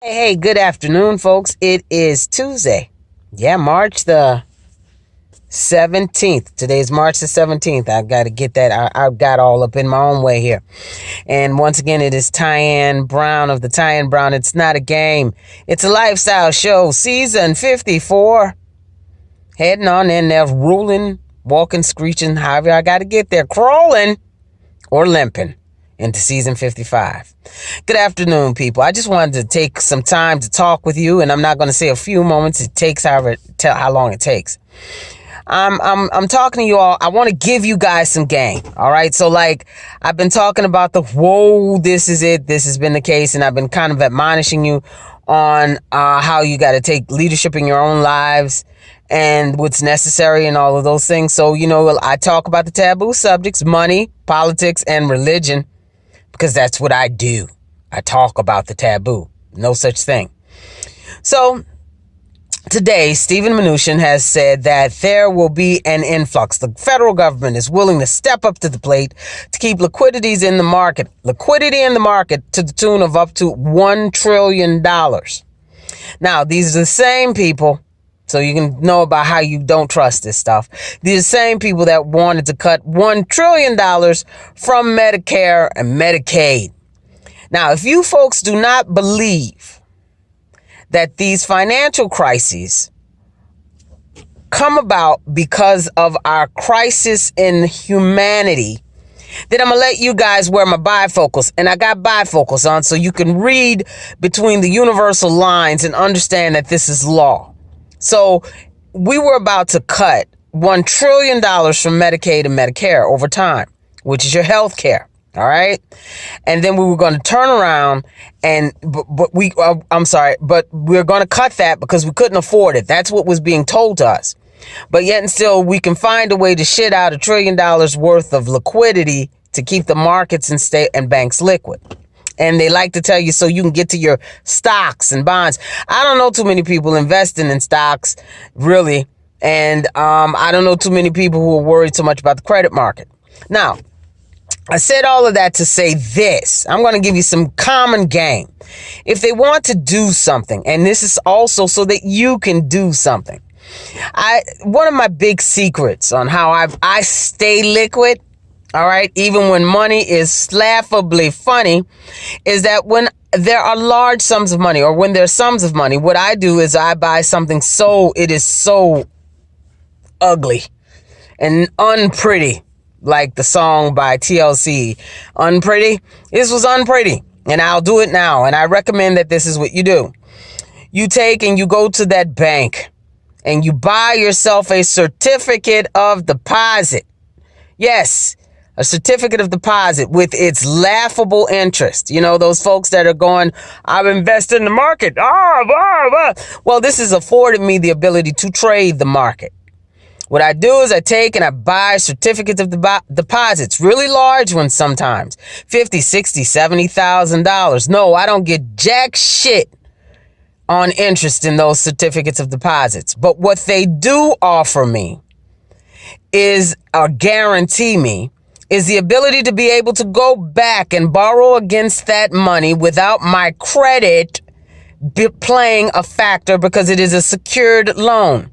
Hey, good afternoon, folks. It is Tuesday. Yeah, March the 17th. Today's March the 17th. I got to get that. I got all up in my own way here. And once again, it is Tyann Brown of the Tyann Brown. It's not a game. It's a lifestyle show. Season 54. Heading on in there, ruling, walking, screeching, however I got to get there. Crawling or limping into season 55. Good afternoon, people. I just wanted to take some time to talk with you, and I'm not going to say a few moments. It takes how long it takes. I'm talking to you all. I want to give you guys some game. All right. So I've been talking about this is it. This has been the case. And I've been kind of admonishing you on how you got to take leadership in your own lives and what's necessary and all of those things. So, I talk about the taboo subjects, money, politics, and religion, because that's what I do. I talk about the taboo. No such thing. So today, Steven Mnuchin has said that there will be an influx. The federal government is willing to step up to the plate to keep liquidity in the market to the tune of up to $1 trillion. Now, these are the same people, so you can know about how you don't trust this stuff. These are the same people that wanted to cut $1 trillion from Medicare and Medicaid. Now, if you folks do not believe that these financial crises come about because of our crisis in humanity, then I'm going to let you guys wear my bifocals. And I got bifocals on so you can read between the universal lines and understand that this is law. So we were about to cut $1 trillion from Medicaid and Medicare over time, which is your health care. All right. And then we were going to turn around but we're going to cut that because we couldn't afford it. That's what was being told to us. But yet and still, we can find a way to shit out $1 trillion worth of liquidity to keep the markets and banks liquid. And they like to tell you so you can get to your stocks and bonds. I don't know too many people investing in stocks, really. And I don't know too many people who are worried so much about the credit market. Now, I said all of that to say this. I'm going to give you some common game. If they want to do something, and this is also so that you can do something. One of my big secrets on how I stay liquid, all right, even when money is laughably funny, is that when there are large sums of money or when there's sums of money, what I do is I buy something it is so ugly and unpretty. Like the song by TLC, Unpretty. This was unpretty, and I'll do it now. And I recommend that this is what you do. You take and you go to that bank and you buy yourself a certificate of deposit. Yes, a certificate of deposit with its laughable interest. You know, those folks that are going, I've invested in the market. Well, this has afforded me the ability to trade the market. What I do is I take and I buy certificates of deposits, really large ones sometimes, $50,000, $60,000, $70,000. No, I don't get jack shit on interest in those certificates of deposits. But what they do offer me guarantee me is the ability to be able to go back and borrow against that money without my credit playing a factor because it is a secured loan.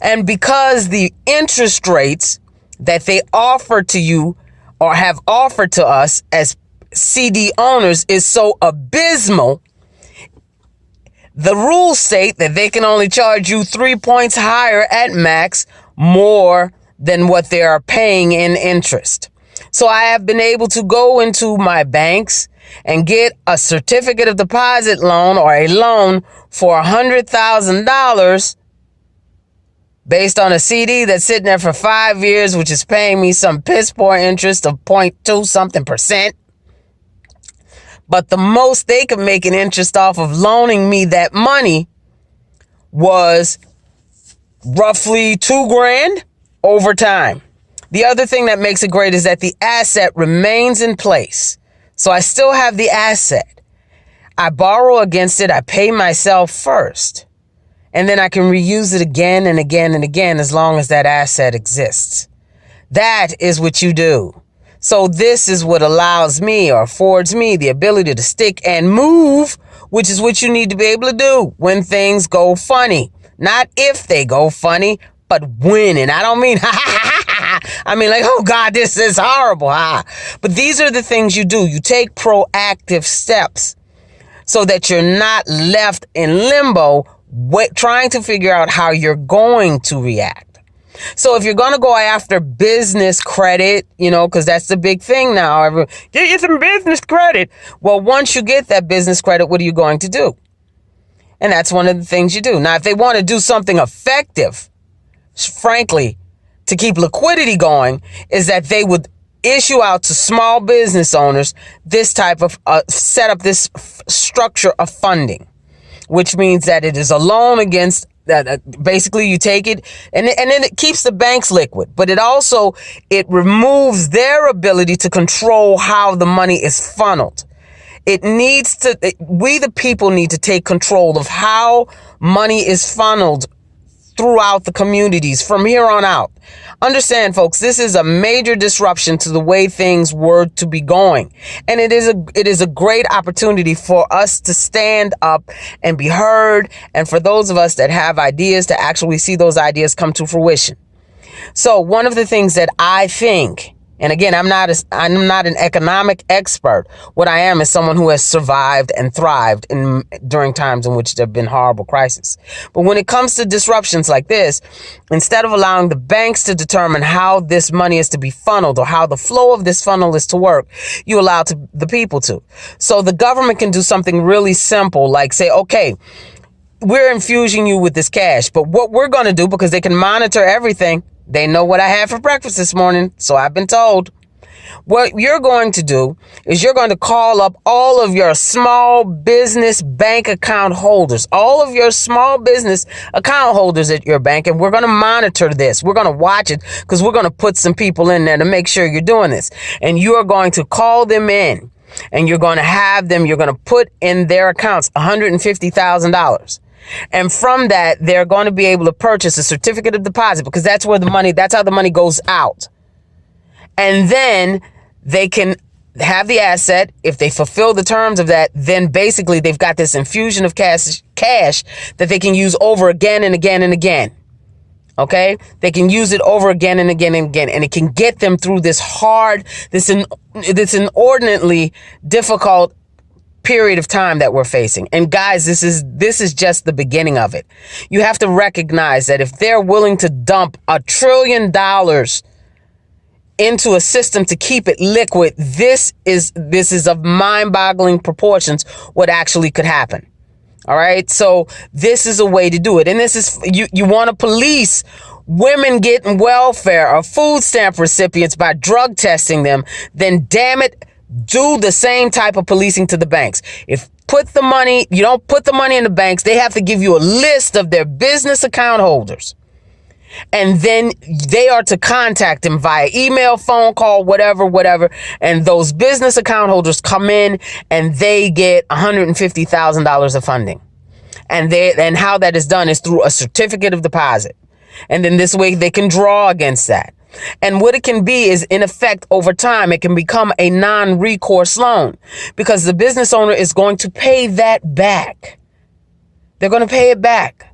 And because the interest rates that they offer to you or have offered to us as CD owners is so abysmal, the rules state that they can only charge you 3 points higher at max more than what they are paying in interest. So I have been able to go into my banks and get a certificate of deposit loan or a loan for $100,000 based on a CD that's sitting there for 5 years, which is paying me some piss poor interest of 0.2 something percent. But the most they could make an interest off of loaning me that money was roughly $2,000 over time. The other thing that makes it great is that the asset remains in place. So I still have the asset. I borrow against it. I pay myself first. And then I can reuse it again and again and again as long as that asset exists. That is what you do. So this is what allows me or affords me the ability to stick and move which is what you need to be able to do when things go funny. Not if they go funny, but when. And I don't mean, I mean like, oh God, this is horrible. But these are the things you do. You take proactive steps so that you're not left in limbo trying to figure out how you're going to react. So if you're going to go after business credit, because that's the big thing now. Everyone, get you some business credit. Well, once you get that business credit, what are you going to do? And that's one of the things you do. Now, if they want to do something effective, frankly, to keep liquidity going, is that they would issue out to small business owners this type of set up this structure of funding, which means that it is a loan against that. Basically, you take it and then it keeps the banks liquid, but it removes their ability to control how the money is funneled. We the people need to take control of how money is funneled throughout the communities from here on out. Understand, folks, this is a major disruption to the way things were to be going. And it is a great opportunity for us to stand up and be heard. And for those of us that have ideas to actually see those ideas come to fruition. So one of the things that I think, and again, I'm not an economic expert. What I am is someone who has survived and thrived during times in which there have been horrible crises. But when it comes to disruptions like this, instead of allowing the banks to determine how this money is to be funneled or how the flow of this funnel is to work, you allow the people to. So the government can do something really simple, like say, okay, we're infusing you with this cash, but what we're going to do, because they can monitor everything. They know what I had for breakfast this morning, so I've been told. What you're going to do is you're going to call up all of your small business bank account holders, all of your small business account holders at your bank, and we're going to monitor this. We're going to watch it because we're going to put some people in there to make sure you're doing this. And you are going to call them in, and you're going to put in their accounts $150,000. And from that, they're going to be able to purchase a certificate of deposit, because that's how the money goes out. And then they can have the asset. If they fulfill the terms of that, then basically they've got this infusion of cash that they can use over again and again and again. Okay? They can use it over again and again and again. And it can get them through this inordinately difficult period of time that we're facing. And guys, this is just the beginning of it. You have to recognize that if they're willing to dump $1 trillion into a system to keep it liquid, this is of mind-boggling proportions what actually could happen. All right. So this is a way to do it. And this is, you want to police women getting welfare or food stamp recipients by drug testing them, then damn it, do the same type of policing to the banks. You don't put the money in the banks, they have to give you a list of their business account holders. And then they are to contact them via email, phone call, whatever. And those business account holders come in and they get $150,000 of funding. And how that is done is through a certificate of deposit. And then this way they can draw against that. And what it can be is, in effect, over time, it can become a non-recourse loan, because the business owner is going to pay that back. They're going to pay it back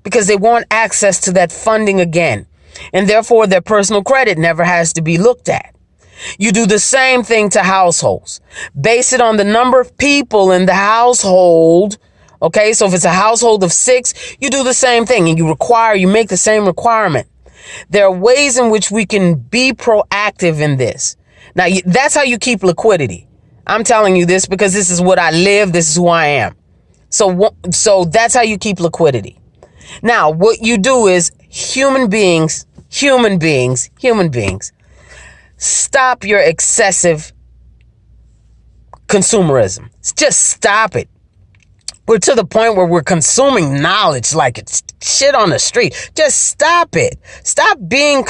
because they want access to that funding again. And therefore, their personal credit never has to be looked at. You do the same thing to households. Base it on the number of people in the household. Okay, so if it's a household of 6, you do the same thing, and you make the same requirement. There are ways in which we can be proactive in this. Now, that's how you keep liquidity. I'm telling you this because this is what I live. This is who I am. So that's how you keep liquidity. Now, what you do is human beings, stop your excessive consumerism. Just stop it. We're to the point where we're consuming knowledge like it's shit on the street. Just stop it. Stop being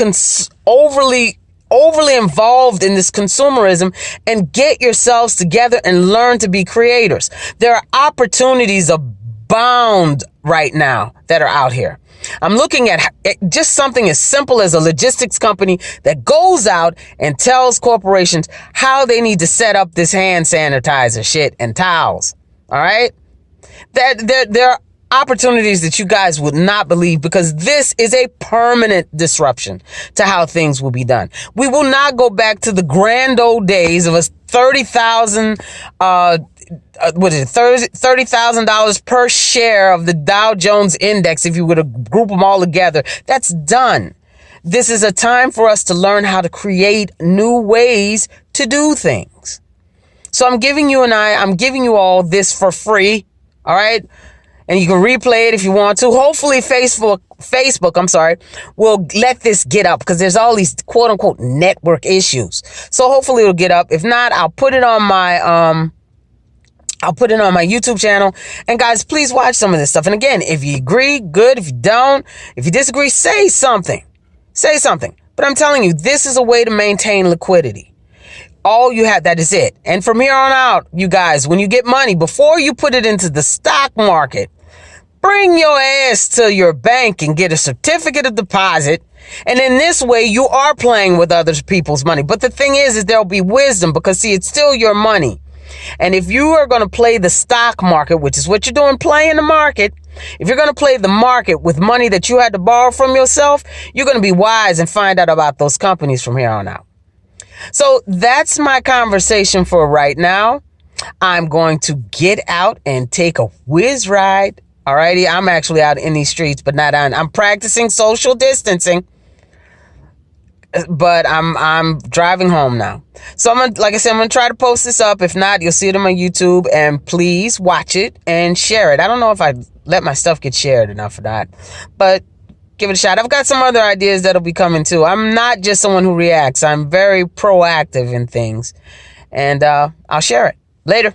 overly involved in this consumerism and get yourselves together and learn to be creators. There are opportunities abound right now that are out here. I'm looking at just something as simple as a logistics company that goes out and tells corporations how they need to set up this hand sanitizer shit and towels. All right. There are opportunities that you guys would not believe, because this is a permanent disruption to how things will be done. We will not go back to the grand old days of a 30,000 $30,000 per share of the Dow Jones index. If you were to group them all together, that's done. This is a time for us to learn how to create new ways to do things. So I'm giving you all this for free. All right. And you can replay it if you want to. Hopefully Facebook, will let this get up, because there's all these quote unquote network issues. So hopefully it'll get up. If not, I'll put it on my YouTube channel. And guys, please watch some of this stuff. And again, if you agree, good. If you don't, if you disagree, say something. Say something. But I'm telling you, this is a way to maintain liquidity. All you have, that is it. And from here on out, you guys, when you get money, before you put it into the stock market, bring your ass to your bank and get a certificate of deposit. And in this way, you are playing with other people's money. But the thing is there'll be wisdom, because see, it's still your money. And if you are going to play the stock market, which is what you're doing, playing the market, if you're going to play the market with money that you had to borrow from yourself, you're going to be wise and find out about those companies from here on out. So that's my conversation for right now. I'm going to get out and take a whiz ride. Alrighty, I'm actually out in these streets, but not on. I'm practicing social distancing, but I'm driving home now. So I'm gonna try to post this up. If not, you'll see it on my YouTube, and please watch it and share it. I don't know if I let my stuff get shared enough or not, but give it a shot. I've got some other ideas that'll be coming too. I'm not just someone who reacts. I'm very proactive in things, and I'll share it later.